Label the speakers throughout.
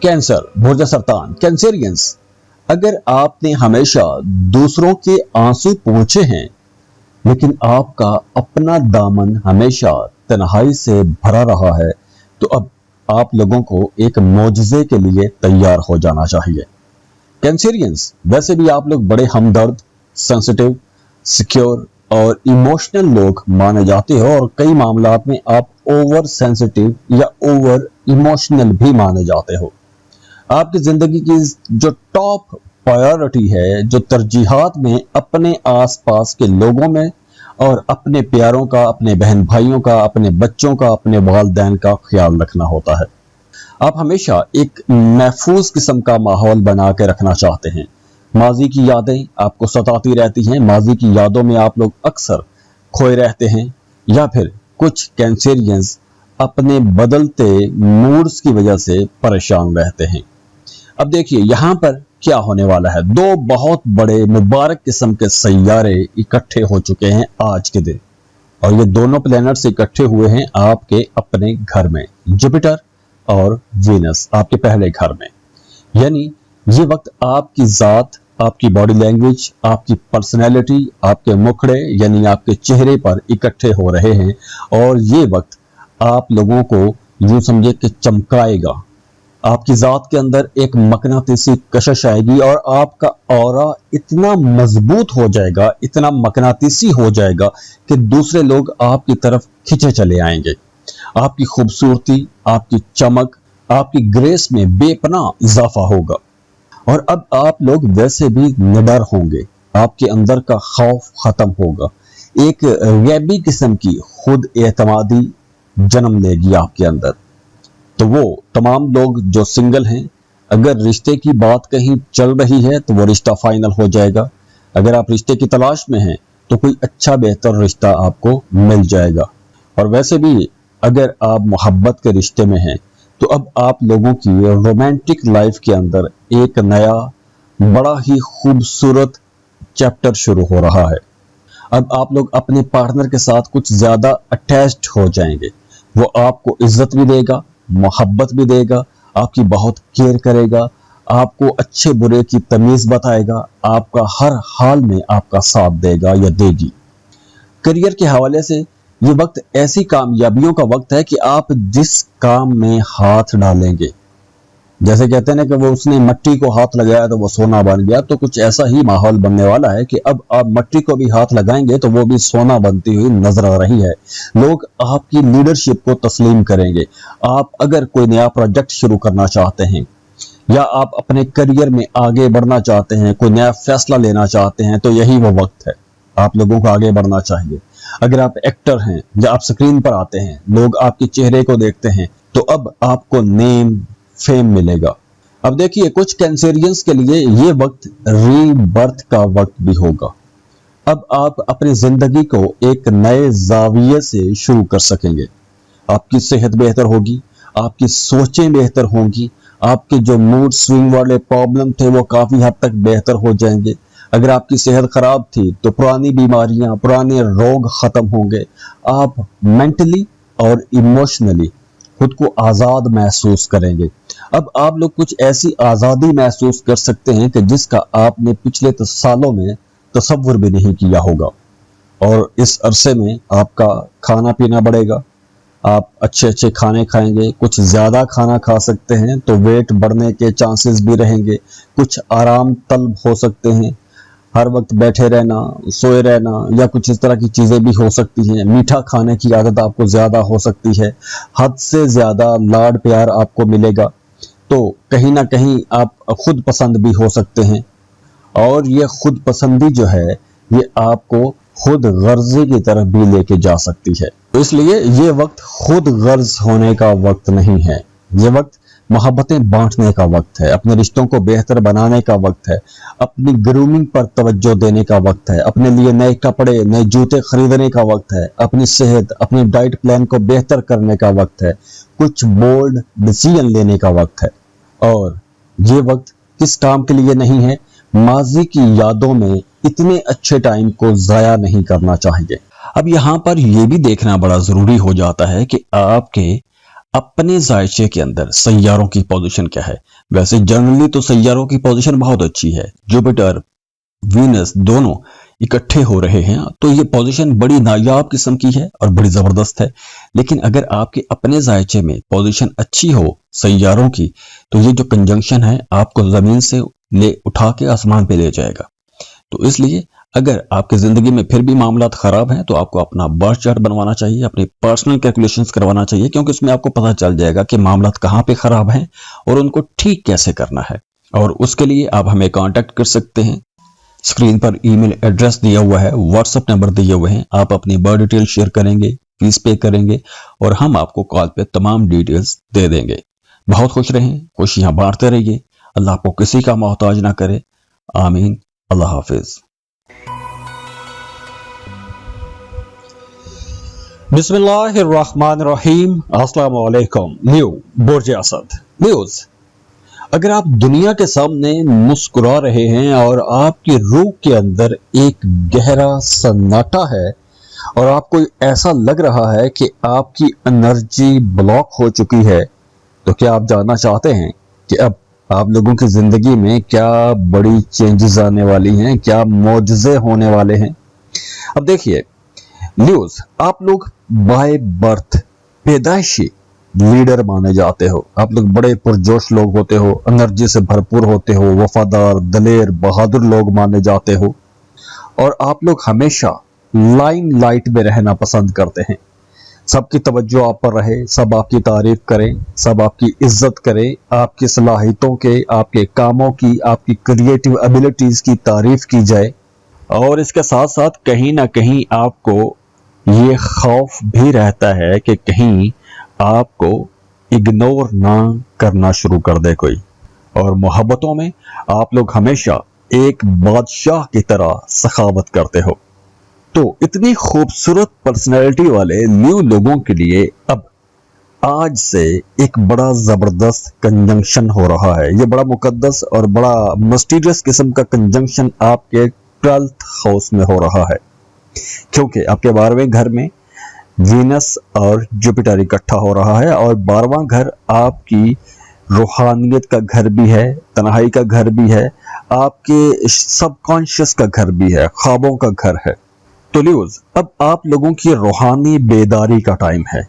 Speaker 1: Cancer, भुर्जा सरतान, Cancerians. अगर आपने हमेशा दूसरों के आंसू पोंछे हैं लेकिन आपका अपना दामन हमेशा तन्हाई से भरा रहा है, तो अब आप लोगों को एक मौजज़े के लिए तैयार हो जाना चाहिए। कैंसेरियंस, वैसे भी आप लोग बड़े हमदर्द, सेंसिटिव, सिक्योर और इमोशनल लोग माने जाते हो, और कई मामलात में आप ओवर सेंसिटिव या ओवर इमोशनल भी माने जाते हो। आपकी जिंदगी की जो टॉप प्रायोरिटी है, जो तरजीहात में अपने आसपास के लोगों में और अपने प्यारों का, अपने बहन भाइयों का, अपने बच्चों का, अपने वालिदैन का ख्याल रखना होता है। आप हमेशा एक महफूज किस्म का माहौल बना के रखना चाहते हैं। माजी की यादें आपको सताती रहती हैं, माजी की यादों में आप लोग अक्सर खोए रहते हैं, या फिर कुछ कैंसेरियंस अपने बदलते मूड्स की वजह से परेशान रहते हैं। अब देखिए यहाँ पर क्या होने वाला है। दो बहुत बड़े मुबारक किस्म के सैयारे इकट्ठे हो चुके हैं आज के दिन, और ये दोनों प्लैनेट्स इकट्ठे हुए हैं आपके अपने घर में, जुपिटर और वीनस आपके पहले घर में। यानी ये वक्त आपकी ज़ात, आपकी बॉडी लैंग्वेज, आपकी पर्सनैलिटी, आपके मुखड़े यानी आपके चेहरे पर इकट्ठे हो रहे हैं, और ये वक्त आप लोगों को यूं समझे कि चमकाएगा। आपकी ज़ात के अंदर एक मकनातीसी कशिश आएगी और आपका ऑरा इतना मजबूत हो जाएगा, इतना मकनातीसी हो जाएगा कि दूसरे लोग आपकी तरफ खिंचे चले आएंगे। आपकी खूबसूरती, आपकी चमक, आपकी ग्रेस में बेपनाह इजाफा होगा, और अब आप लोग वैसे भी निडर होंगे। आपके अंदर का खौफ खत्म होगा। एक गैबी किस्म की खुद एतमादी जन्म लेगी आपके अंदर। तो वो तमाम लोग जो सिंगल हैं, अगर रिश्ते की बात कहीं चल रही है तो वो रिश्ता फाइनल हो जाएगा। अगर आप रिश्ते की तलाश में हैं तो कोई अच्छा बेहतर रिश्ता आपको मिल जाएगा। और वैसे भी अगर आप मोहब्बत के रिश्ते में हैं तो अब आप लोगों की रोमांटिक लाइफ के अंदर एक नया बड़ा ही खूबसूरत चैप्टर शुरू हो रहा है। अब आप लोग अपने पार्टनर के साथ कुछ ज़्यादा अटैच्ड हो जाएंगे। वो आपको इज्जत भी देगा, मोहब्बत भी देगा, आपकी बहुत केयर करेगा, आपको अच्छे बुरे की तमीज़ बताएगा, आपका हर हाल में आपका साथ देगा या देगी। करियर के हवाले से ये वक्त ऐसी कामयाबियों का वक्त है कि आप जिस काम में हाथ डालेंगे, जैसे कहते हैं ना कि वो उसने मट्टी को हाथ लगाया तो वो सोना बन गया, तो कुछ ऐसा ही माहौल बनने वाला है कि अब आप मट्टी को भी हाथ लगाएंगे तो वो भी सोना बनती हुई नजर आ रही है। लोग आपकी लीडरशिप को तस्लीम करेंगे। आप अगर कोई नया प्रोजेक्ट शुरू करना चाहते हैं या आप अपने करियर में आगे बढ़ना चाहते हैं, कोई नया फैसला लेना चाहते हैं, तो यही वो वक्त है। आप लोगों को आगे बढ़ना चाहिए। अगर आप एक्टर हैं या आप स्क्रीन पर आते हैं, लोग आपके चेहरे को देखते हैं, तो अब आपको नेम फेम मिलेगा। अब देखिए, कुछ कैंसेरियंस के लिए ये वक्त रीबर्थ का वक्त भी होगा। अब आप अपनी जिंदगी को एक नए जाविये से शुरू कर सकेंगे। आपकी सेहत बेहतर होगी, आपकी सोचें बेहतर होंगी, आपके जो मूड स्विंग वाले प्रॉब्लम थे वो काफी हद तक बेहतर हो जाएंगे। अगर आपकी सेहत खराब थी तो पुरानी बीमारियां, पुराने रोग खत्म होंगे। आप मेंटली और इमोशनली खुद को आज़ाद महसूस करेंगे। अब आप लोग कुछ ऐसी आज़ादी महसूस कर सकते हैं कि जिसका आपने पिछले सालों में तसव्वुर भी नहीं किया होगा। और इस अरसे में आपका खाना पीना बढ़ेगा, आप अच्छे अच्छे खाने खाएंगे। कुछ ज़्यादा खाना खा सकते हैं तो वेट बढ़ने के चांसेस भी रहेंगे। कुछ आराम तलब हो सकते हैं, हर वक्त बैठे रहना, सोए रहना या कुछ इस तरह की चीज़ें भी हो सकती हैं। मीठा खाने की आदत आपको ज़्यादा हो सकती है, हद से ज़्यादा लाड प्यार आपको मिलेगा, तो कहीं ना कहीं आप खुद पसंद भी हो सकते हैं। और ये खुद पसंदी जो है ये आपको खुद गर्जी की तरफ भी लेके जा सकती है। तो इसलिए ये वक्त खुद गर्ज होने का वक्त नहीं है, ये वक्त मोहब्बतें बांटने का वक्त है, अपने रिश्तों को बेहतर बनाने का वक्त है, अपनी ग्रूमिंग पर तवज्जो देने का वक्त है, अपने लिए नए कपड़े, नए जूते खरीदने का वक्त है, अपनी सेहत, अपनी डाइट प्लान को बेहतर करने का वक्त है, कुछ बोल्ड डिसीजन लेने का वक्त है। और ये वक्त किस काम के लिए नहीं है, माजी की यादों में इतने अच्छे टाइम को ज़ाया नहीं करना चाहिए। अब यहाँ पर यह भी देखना बड़ा ज़रूरी हो जाता है कि आपके अपने जायचे के अंदर सैयारों की पोजीशन क्या है। वैसे जनरली तो सैयारों की पोजीशन बहुत अच्छी है, जुपिटर वीनस दोनों इकट्ठे हो रहे हैं, तो ये पोजीशन बड़ी नायाब किस्म की है और बड़ी जबरदस्त है। लेकिन अगर आपके अपने जायचे में पोजीशन अच्छी हो सैयारों की, तो ये जो कंजंक्शन है आपको जमीन से ले उठा के आसमान पे ले जाएगा। तो इसलिए अगर आपकी जिंदगी में फिर भी मामलात खराब हैं, तो आपको अपना बर्थ चार्ट बनवाना चाहिए, अपनी पर्सनल कैलकुलेशंस करवाना चाहिए, क्योंकि उसमें आपको पता चल जाएगा कि मामलात कहाँ पे खराब हैं और उनको ठीक कैसे करना है। और उसके लिए आप हमें कांटेक्ट कर सकते हैं। स्क्रीन पर ईमेल एड्रेस दिया हुआ है, व्हाट्सएप नंबर दिए हुए हैं। आप अपनी बर्थ डिटेल शेयर करेंगे, फीस पे करेंगे और हम आपको कॉल पे तमाम डिटेल्स दे देंगे। बहुत खुश रहें, खुशियां बांटते रहिए। अल्लाह आपको किसी का मोहताज ना करे। आमीन। अल्लाह हाफिज। बिस्मिल्लाहिर्रहमानिर्रहीम। अस्सलाम वालेकुम। न्यू बुर्ज असद न्यूज। अगर आप दुनिया के सामने मुस्कुरा रहे हैं और आपकी रूह के अंदर एक गहरा सन्नाटा है और आपको ऐसा लग रहा है कि आपकी एनर्जी ब्लॉक हो चुकी है, तो क्या आप जानना चाहते हैं कि अब आप लोगों की जिंदगी में क्या बड़ी चेंजेस आने वाली हैं, क्या मौजज़े होने वाले हैं। अब देखिए न्यूज, आप लोग बाय बर्थ पैदाइशी लीडर माने जाते हो। आप लोग बड़े पुरजोश लोग होते हो, एनर्जी से भरपूर होते हो, वफादार दलेर बहादुर लोग माने जाते हो और आप लोग हमेशा लाइन लाइट में रहना पसंद करते हैं। सबकी तवज्जो आप पर रहे, सब आपकी तारीफ करें, सब आपकी इज्जत करें, आपकी सलाहियतों के, आपके कामों की, आपकी क्रिएटिव एबिलिटीज की तारीफ की जाए। और इसके साथ साथ कहीं ना कहीं आपको ये खौफ भी रहता है कि कहीं आपको इग्नोर ना करना शुरू कर दे कोई। और मोहब्बतों में आप लोग हमेशा एक बादशाह की तरह सखावत करते हो। तो इतनी खूबसूरत पर्सनैलिटी वाले न्यू लोगों के लिए अब आज से एक बड़ा जबरदस्त कंजंक्शन हो रहा है। ये बड़ा मुकद्दस और बड़ा मिस्टीरियस किस्म का कंजंक्शन आपके 12th हाउस में हो रहा है, क्योंकि आपके 12वें घर में वीनस और जुपिटर इकट्ठा हो रहा है और 12वां घर आपकी रूहानियत का घर भी है, तन्हाई का घर भी है, आपके सबकॉन्शियस का घर भी है, ख्वाबों का घर है। तो न्यूज, अब आप लोगों की रूहानी बेदारी का टाइम है।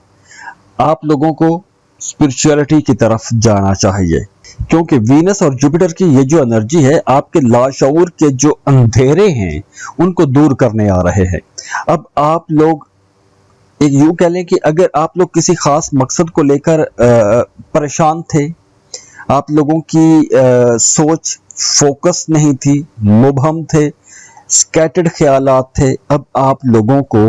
Speaker 1: आप लोगों को स्पिरिचुअलिटी की तरफ जाना चाहिए, क्योंकि वीनस और जुपिटर की ये जो एनर्जी है आपके लाशऊर के जो अंधेरे हैं उनको दूर करने आ रहे हैं। अब आप लोग एक यूं कह लें कि अगर आप लोग किसी खास मकसद को लेकर परेशान थे, आप लोगों की सोच फोकस नहीं थी, मुबहम थे, स्कैटर्ड ख्यालात थे, अब आप लोगों को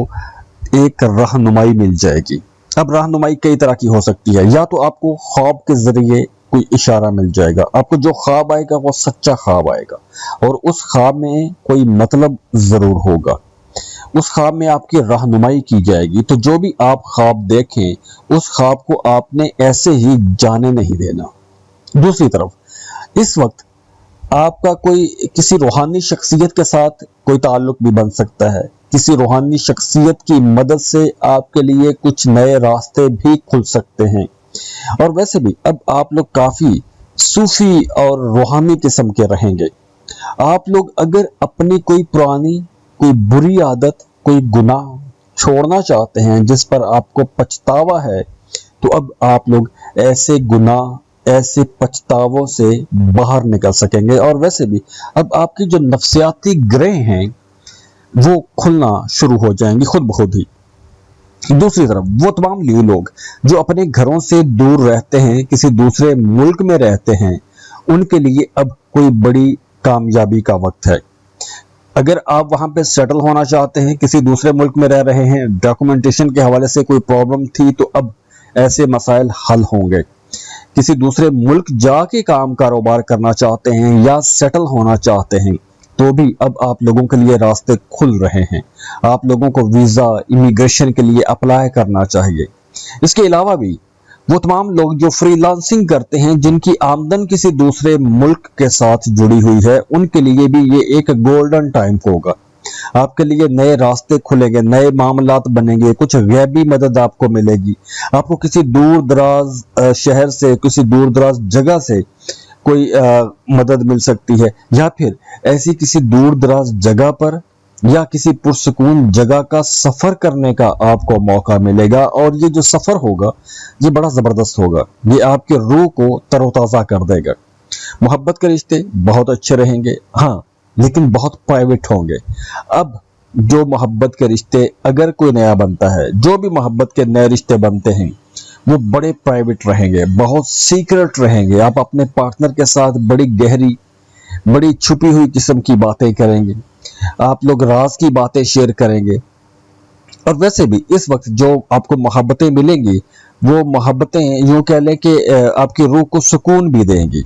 Speaker 1: एक रहनुमाई मिल जाएगी। अब रहनुमाई कई तरह की हो सकती है। या तो आपको ख्वाब के जरिए कोई इशारा मिल जाएगा, आपको जो ख्वाब आएगा वो सच्चा ख्वाब आएगा और उस ख्वाब में कोई मतलब जरूर होगा, उस ख्वाब में आपकी रहनुमाई की जाएगी। तो जो भी आप ख्वाब देखें उस ख्वाब को आपने ऐसे ही जाने नहीं देना। दूसरी तरफ इस वक्त आपका कोई किसी रूहानी शख्सियत के साथ कोई ताल्लुक भी बन सकता है। किसी रूहानी शख्सियत की मदद से आपके लिए कुछ नए रास्ते भी खुल सकते हैं। और वैसे भी अब आप लोग काफी सूफी और रूहानी किस्म के रहेंगे। आप लोग अगर अपनी कोई पुरानी कोई बुरी आदत, कोई गुनाह छोड़ना चाहते हैं जिस पर आपको पछतावा है, तो अब आप लोग ऐसे गुनाह, ऐसे पछतावों से बाहर निकल सकेंगे। और वैसे भी अब आपकी जो नफ्सियाती ग्रह हैं वो खुलना शुरू हो जाएंगी खुद बखुद ही। दूसरी तरफ वो तमाम न्यू लोग जो अपने घरों से दूर रहते हैं, किसी दूसरे मुल्क में रहते हैं, उनके लिए अब कोई बड़ी कामयाबी का वक्त है। अगर आप वहां पे सेटल होना चाहते हैं, किसी दूसरे मुल्क में रह रहे हैं, डॉक्यूमेंटेशन के हवाले से कोई प्रॉब्लम थी, तो अब ऐसे मसाइल हल होंगे। किसी दूसरे मुल्क जाके काम कारोबार करना चाहते हैं या सेटल होना चाहते हैं, तो भी अब आप लोगों के लिए रास्ते खुल रहे हैं। आप लोगों को वीज़ा, इमिग्रेशन के लिए अप्लाई करना चाहिए। इसके अलावा भी वो तमाम लोग जो फ्रीलांसिंग करते हैं, जिनकी आमदन किसी दूसरे मुल्क के साथ जुड़ी हुई है, उनके लिए भी ये एक गोल्डन टाइम होगा। آپ کے لیے نئے راستے کھلیں گے، نئے معاملات بنیں گے، کچھ غیبی مدد آپ کو ملے گی، آپ کو کسی دور دراز شہر سے، کسی دور دراز جگہ سے کوئی مدد مل سکتی ہے، یا پھر ایسی کسی دور دراز جگہ پر یا کسی پرسکون جگہ کا سفر کرنے کا آپ کو موقع ملے گا، اور یہ جو سفر ہوگا یہ بڑا زبردست ہوگا، یہ آپ کے روح کو تر و تازہ کر دے گا۔ محبت کے رشتے بہت اچھے رہیں گے، ہاں لیکن بہت پرائیویٹ ہوں گے۔ اب جو محبت کے رشتے اگر کوئی نیا بنتا ہے، جو بھی محبت کے نئے رشتے بنتے ہیں وہ بڑے پرائیویٹ رہیں گے، بہت سیکرٹ رہیں گے، آپ اپنے پارٹنر کے ساتھ بڑی گہری، بڑی چھپی ہوئی قسم کی باتیں کریں گے، آپ لوگ راز کی باتیں شیئر کریں گے۔ اور ویسے بھی اس وقت جو آپ کو محبتیں ملیں گی وہ محبتیں یوں کہہ لیں کہ آپ کی روح کو سکون بھی دیں گی۔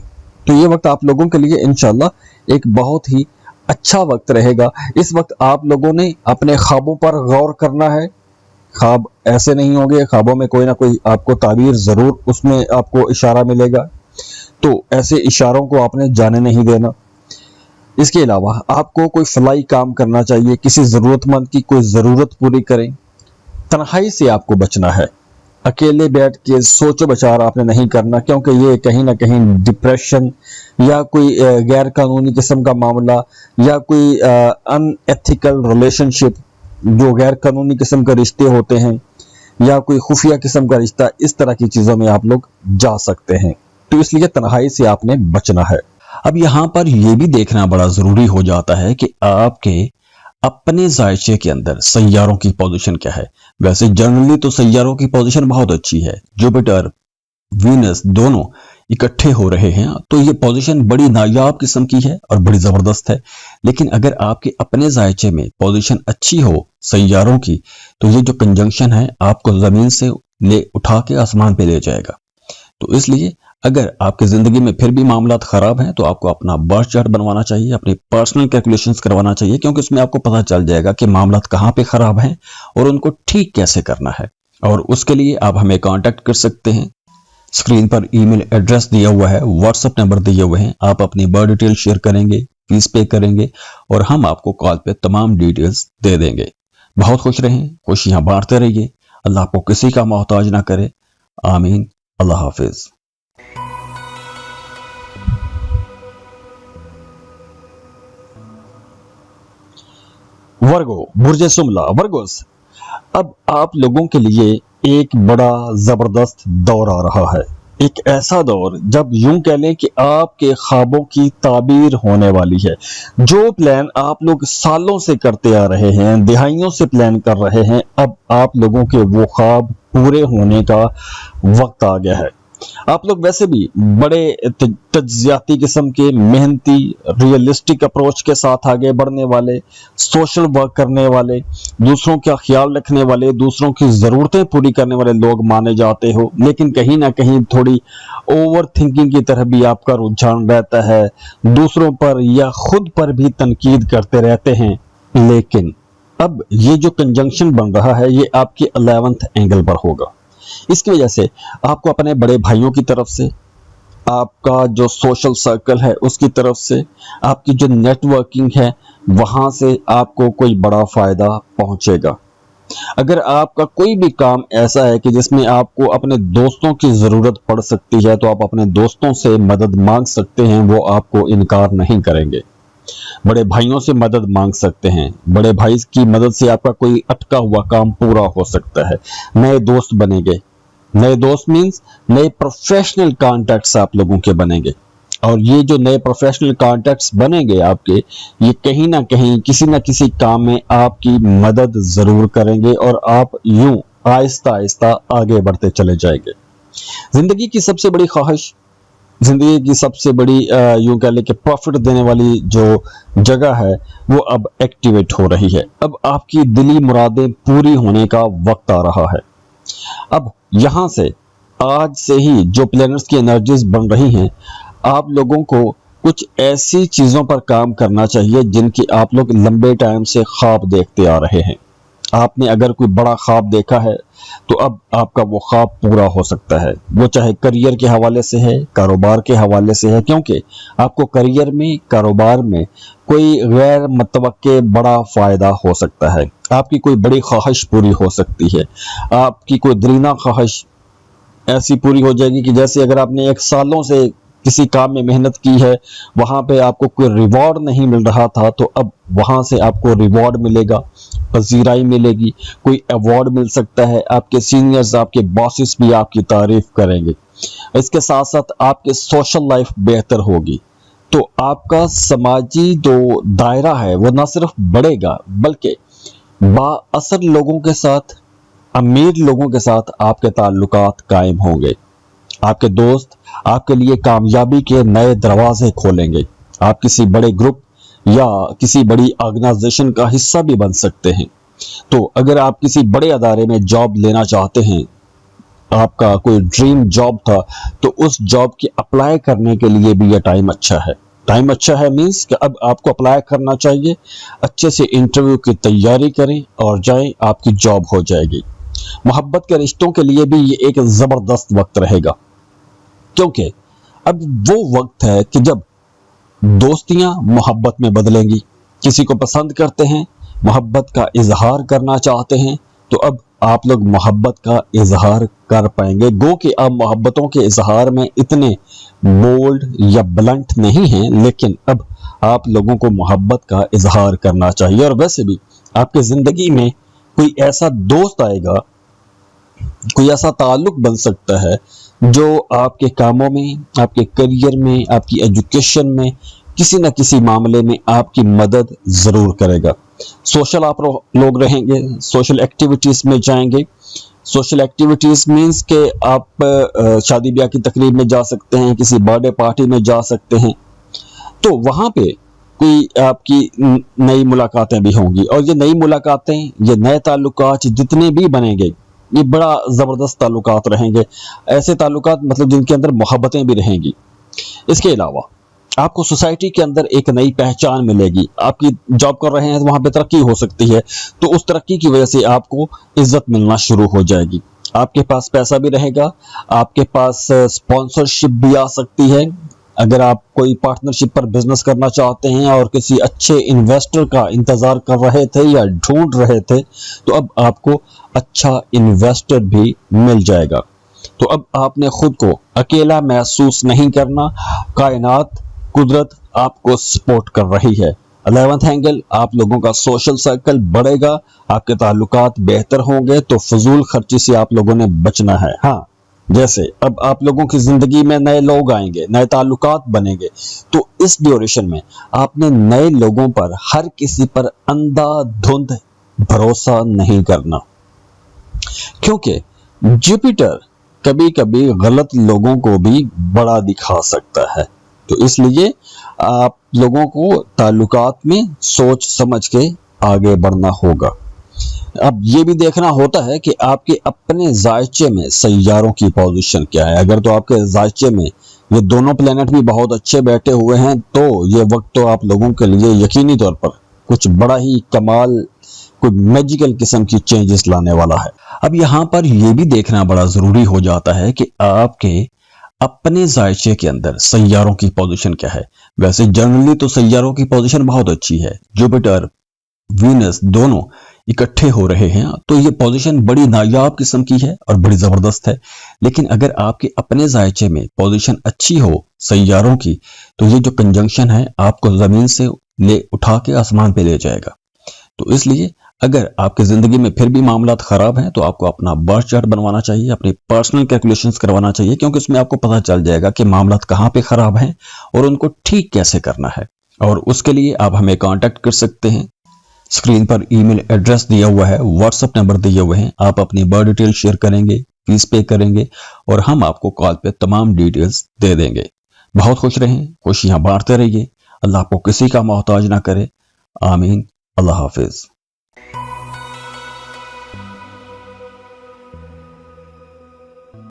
Speaker 1: تو یہ وقت آپ لوگوں کے لیے انشاءاللہ ایک بہت ہی اچھا وقت رہے گا۔ اس وقت آپ لوگوں نے اپنے خوابوں پر غور کرنا ہے۔ خواب ایسے نہیں ہوں گے، خوابوں میں کوئی نہ کوئی آپ کو تعبیر ضرور اس میں آپ کو اشارہ ملے گا، تو ایسے اشاروں کو آپ نے جانے نہیں دینا۔ اس کے علاوہ آپ کو کوئی فلاحی کام کرنا چاہیے، کسی ضرورت مند کی کوئی ضرورت پوری کریں۔ تنہائی سے آپ کو بچنا ہے، اکیلے بیٹھ کے سوچ و بچار آپ نے نہیں کرنا، کیونکہ یہ کہیں نہ کہیں ڈپریشن یا کوئی غیر قانونی قسم کا معاملہ یا کوئی ان ایتھیکل ریلیشن شپ، جو غیر قانونی قسم کے رشتے ہوتے ہیں یا کوئی خفیہ قسم کا رشتہ، اس طرح کی چیزوں میں آپ لوگ جا سکتے ہیں، تو اس لیے تنہائی سے آپ نے بچنا ہے۔ اب یہاں پر یہ بھی دیکھنا بڑا ضروری ہو جاتا ہے کہ آپ کے اپنے ذائچے کے اندر سیاروں کی پوزیشن کیا ہے۔ ویسے جنرلی تو سیاروں کی پوزیشن بہت اچھی ہے، جوپیٹر وینس دونوں اکٹھے ہو رہے ہیں، تو یہ پوزیشن بڑی نایاب قسم کی ہے اور بڑی زبردست ہے۔ لیکن اگر آپ کے اپنے ذائچے میں پوزیشن اچھی ہو سیاروں کی، تو یہ جو کنجنکشن ہے آپ کو زمین سے لے اٹھا کے آسمان پہ لے جائے گا۔ تو اس لیے اگر آپ کی زندگی میں پھر بھی معاملات خراب ہیں تو آپ کو اپنا برتھ چارٹ بنوانا چاہیے، اپنی پرسنل کیلکولیشنز کروانا چاہیے، کیونکہ اس میں آپ کو پتہ چل جائے گا کہ معاملات کہاں پہ خراب ہیں اور ان کو ٹھیک کیسے کرنا ہے۔ اور اس کے لیے آپ ہمیں کانٹیکٹ کر سکتے ہیں، اسکرین پر ای میل ایڈریس دیا ہوا ہے، واٹس ایپ نمبر دیے ہوئے ہیں، آپ اپنی برتھ ڈیٹیل شیئر کریں گے، فیس پے کریں گے اور ہم آپ کو کال پہ تمام ڈیٹیلز دے دیں گے۔ بہت خوش رہیں، خوشیاں بانٹتے رہیے، اللہ آپ کو کسی کا محتاج نہ کرے، آمین۔ اللہ حافظ۔ ورگو، برج سملہ، ورگوس، اب آپ لوگوں کے لیے ایک بڑا زبردست دور آ رہا ہے، ایک ایسا دور جب یوں کہہ لیں کہ آپ کے خوابوں کی تعبیر ہونے والی ہے۔ جو پلان آپ لوگ سالوں سے کرتے آ رہے ہیں، دہائیوں سے پلان کر رہے ہیں، اب آپ لوگوں کے وہ خواب پورے ہونے کا وقت آ گیا ہے۔ آپ لوگ ویسے بھی بڑے تجزیاتی قسم کے، محنتی، ریئلسٹک اپروچ کے ساتھ آگے بڑھنے والے، سوشل ورک کرنے والے، دوسروں کا خیال رکھنے والے، دوسروں کی ضرورتیں پوری کرنے والے لوگ مانے جاتے ہو، لیکن کہیں نہ کہیں تھوڑی اوور تھنکنگ کی طرف بھی آپ کا رجحان رہتا ہے، دوسروں پر یا خود پر بھی تنقید کرتے رہتے ہیں۔ لیکن اب یہ جو کنجنکشن بن رہا ہے یہ آپ کے 11th اینگل پر ہوگا۔ اس کی وجہ سے آپ کو اپنے بڑے بھائیوں کی طرف سے، آپ کا جو سوشل سرکل ہے اس کی طرف سے، آپ کی جو نیٹ ورکنگ ہے وہاں سے آپ کو کوئی بڑا فائدہ پہنچے گا۔ اگر آپ کا کوئی بھی کام ایسا ہے کہ جس میں آپ کو اپنے دوستوں کی ضرورت پڑ سکتی ہے تو آپ اپنے دوستوں سے مدد مانگ سکتے ہیں، وہ آپ کو انکار نہیں کریں گے۔ بڑے بھائیوں سے مدد مانگ سکتے ہیں، بڑے بھائی کی مدد سے آپ کا کوئی اٹکا ہوا کام پورا ہو سکتا ہے۔ نئے دوست بنیں گے، نئے دوست مینز نئے پروفیشنل کانٹیکٹس آپ لوگوں کے بنیں گے، اور یہ جو نئے پروفیشنل کانٹیکٹس بنیں گے آپ کے، یہ کہیں نہ کہیں کسی نہ کسی کام میں آپ کی مدد ضرور کریں گے اور آپ یوں آہستہ آہستہ آگے بڑھتے چلے جائیں گے۔ زندگی کی سب سے بڑی خواہش، زندگی کی سب سے بڑی یوں کہہ لیں کہ پروفٹ دینے والی جو جگہ ہے وہ اب ایکٹیویٹ ہو رہی ہے۔ اب آپ کی دلی مرادیں پوری ہونے کا وقت آ رہا ہے۔ اب یہاں سے آج سے ہی جو پلانرز کی انرجیز بن رہی ہیں، آپ لوگوں کو کچھ ایسی چیزوں پر کام کرنا چاہیے جن کی آپ لوگ لمبے ٹائم سے خواب دیکھتے آ رہے ہیں۔ آپ نے اگر کوئی بڑا خواب دیکھا ہے تو اب آپ کا وہ خواب پورا ہو سکتا ہے، وہ چاہے کریئر کے حوالے سے ہے، کاروبار کے حوالے سے ہے، کیونکہ آپ کو کریئر میں، کاروبار میں کوئی غیر متوقع بڑا فائدہ ہو سکتا ہے، آپ کی کوئی بڑی خواہش پوری ہو سکتی ہے، آپ کی کوئی دیرینہ خواہش ایسی پوری ہو جائے گی کہ جیسے اگر آپ نے 1 سالوں سے کسی کام میں محنت کی ہے، وہاں پہ آپ کو کوئی ریوارڈ نہیں مل رہا تھا، تو اب وہاں سے آپ کو ریوارڈ ملے گا، پذیرائی ملے گی، کوئی ایوارڈ مل سکتا ہے، آپ کے سینئرز، آپ کے باسز بھی آپ کی تعریف کریں گے، اس کے ساتھ ساتھ آپ کے سوشل لائف بہتر ہوگی، تو آپ کا سماجی جو دائرہ ہے وہ نہ صرف بڑھے گا بلکہ با اثر لوگوں کے ساتھ، امیر لوگوں کے ساتھ آپ کے تعلقات قائم ہوں گے، آپ کے دوست آپ کے لیے کامیابی کے نئے دروازے کھولیں گے، آپ کسی بڑے گروپ یا کسی بڑی آرگنائزیشن کا حصہ بھی بن سکتے ہیں، تو اگر آپ کسی بڑے ادارے میں جاب لینا چاہتے ہیں، آپ کا کوئی ڈریم جاب تھا، تو اس جاب کی اپلائی کرنے کے لیے بھی یہ ٹائم اچھا ہے، ٹائم اچھا ہے مینس کہ اب آپ کو اپلائی کرنا چاہیے، اچھے سے انٹرویو کی تیاری کریں اور جائیں، آپ کی جاب ہو جائے گی۔ محبت کے رشتوں کے لیے بھی یہ ایک زبردست وقت رہے گا، کیونکہ اب وہ وقت ہے کہ جب دوستیاں محبت میں بدلیں گی، کسی کو پسند کرتے ہیں، محبت کا اظہار کرنا چاہتے ہیں، تو اب آپ لوگ محبت کا اظہار کر پائیں گے، گو کہ آپ محبتوں کے اظہار میں اتنے بولڈ یا بلنٹ نہیں ہیں، لیکن اب آپ لوگوں کو محبت کا اظہار کرنا چاہیے، اور ویسے بھی آپ کی زندگی میں کوئی ایسا دوست آئے گا، کوئی ایسا تعلق بن سکتا ہے جو آپ کے کاموں میں، آپ کے کریئر میں، آپ کی ایجوکیشن میں، کسی نہ کسی معاملے میں آپ کی مدد ضرور کرے گا۔ سوشل آپ لوگ رہیں گے، سوشل ایکٹیویٹیز میں جائیں گے، سوشل ایکٹیویٹیز مینس کہ آپ شادی بیاہ کی تقریب میں جا سکتے ہیں، کسی برتھ ڈے پارٹی میں جا سکتے ہیں، تو وہاں پہ کوئی آپ کی نئی ملاقاتیں بھی ہوں گی، اور یہ نئی ملاقاتیں، یہ نئے تعلقات جتنے بھی بنیں گے، یہ بڑا زبردست تعلقات رہیں گے، ایسے تعلقات مطلب جن کے اندر محبتیں بھی رہیں گی۔ اس کے علاوہ آپ کو سوسائٹی کے اندر ایک نئی پہچان ملے گی، آپ کی جاب کر رہے ہیں تو وہاں پہ ترقی ہو سکتی ہے، تو اس ترقی کی وجہ سے آپ کو عزت ملنا شروع ہو جائے گی، آپ کے پاس پیسہ بھی رہے گا، آپ کے پاس اسپانسرشپ بھی آ سکتی ہے، اگر آپ کوئی پارٹنرشپ پر بزنس کرنا چاہتے ہیں اور کسی اچھے انویسٹر کا انتظار کر رہے تھے یا ڈھونڈ رہے تھے، تو اب آپ کو اچھا انویسٹر بھی مل جائے گا، تو اب آپ نے خود کو اکیلا محسوس نہیں کرنا، کائنات، قدرت آپ کو سپورٹ کر رہی ہے۔ 11th اینگل، آپ لوگوں کا سوشل سرکل بڑھے گا، آپ کے تعلقات بہتر ہوں گے، تو فضول خرچی سے آپ لوگوں نے بچنا ہے۔ ہاں، جیسے اب آپ لوگوں کی زندگی میں نئے لوگ آئیں گے، نئے تعلقات بنیں گے، تو اس ڈیوریشن میں آپ نے نئے لوگوں پر، ہر کسی پر اندھا دھند بھروسہ نہیں کرنا، کیونکہ جوپیٹر کبھی کبھی غلط لوگوں کو بھی بڑا دکھا سکتا ہے، تو اس لیے آپ لوگوں کو تعلقات میں سوچ سمجھ کے آگے بڑھنا ہوگا۔ اب یہ بھی دیکھنا ہوتا ہے کہ آپ کے اپنے ذائچے میں سیاروں کی پوزیشن کیا ہے، اگر تو آپ کے ذائچے میں یہ دونوں پلینٹ بھی بہت اچھے بیٹھے ہوئے ہیں، تو یہ وقت تو آپ لوگوں کے لیے یقینی طور پر کچھ بڑا ہی کمال، کوئی میجیکل قسم کی چینجز لانے والا ہے۔ اب یہاں پر یہ بھی دیکھنا بڑا ضروری ہو جاتا ہے کہ آپ کے اپنے ذائچے کے اندر سیاروں کی پوزیشن کیا ہے۔ ویسے جنرلی تو سیاروں کی پوزیشن بہت اچھی ہے، جوپیٹر، وینس دونوں اکٹھے ہو رہے ہیں، تو یہ پوزیشن بڑی نایاب قسم کی ہے اور بڑی زبردست ہے، لیکن اگر آپ کے اپنے ذائچے میں پوزیشن اچھی ہو سیاروں کی، تو یہ جو کنجنکشن ہے آپ کو زمین سے لے اٹھا کے آسمان پہ لے جائے گا، تو اس لیے اگر آپ کی زندگی میں پھر بھی معاملات خراب ہیں تو آپ کو اپنا برتھ چارٹ بنوانا چاہیے، اپنی پرسنل کیلکولیشنز کروانا چاہیے، کیونکہ اس میں آپ کو پتہ چل جائے گا کہ معاملات کہاں پہ خراب ہیں اور ان کو ٹھیک کیسے کرنا ہے، اور اس کے لیے آپ ہمیں کانٹیکٹ کر سکتے ہیں۔ اسکرین پر ای میل ایڈریس دیا ہوا ہے، واٹس ایپ نمبر دیے ہوئے ہیں، آپ اپنی برتھ ڈیٹیل شیئر کریں گے، فیس پے کریں گے، اور ہم آپ کو کال پہ تمام ڈیٹیلز دے دیں گے۔ بہت خوش رہیں، خوشیاں بانٹتے رہیے، اللہ آپ کو کسی کا محتاج نہ کرے، آمین، اللہ حافظ۔